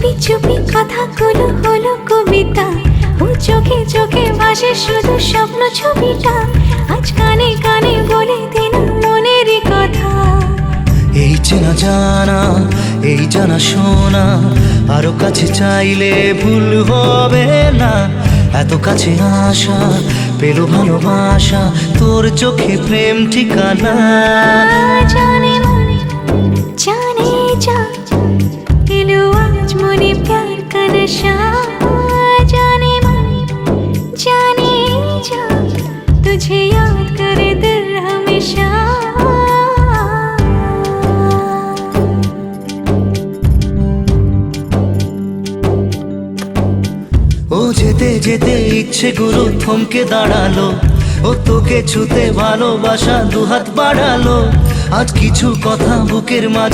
চুপি চুপি কথাগুলো হলো কবিতা, ও চোখে চোখে ভাসে শুধু স্বপ্ন ছবিটা, আজ কানে কানে বলে দিন মনেরই কথা। এই চেনা জানা, এই জানা শোনা, আরো কাছে চাইলে ভুল হবে না। এত কাছে আসা পেল ভালোবাসা, তোর চোখে প্রেম ঠিকানা। জানে মন জানে जा दिलो आज मने प्यार का नशा, जाने मन जाने जा तुझे याद करे दिल हमेशा। ও যেতে যেতে ইচ্ছে গুলো থমকে দাঁড়ালো, ও তোকে ছুতে ভালোবাসা দুহাত বাড়ালো। আজ কিছু কথা বুকের মাঝে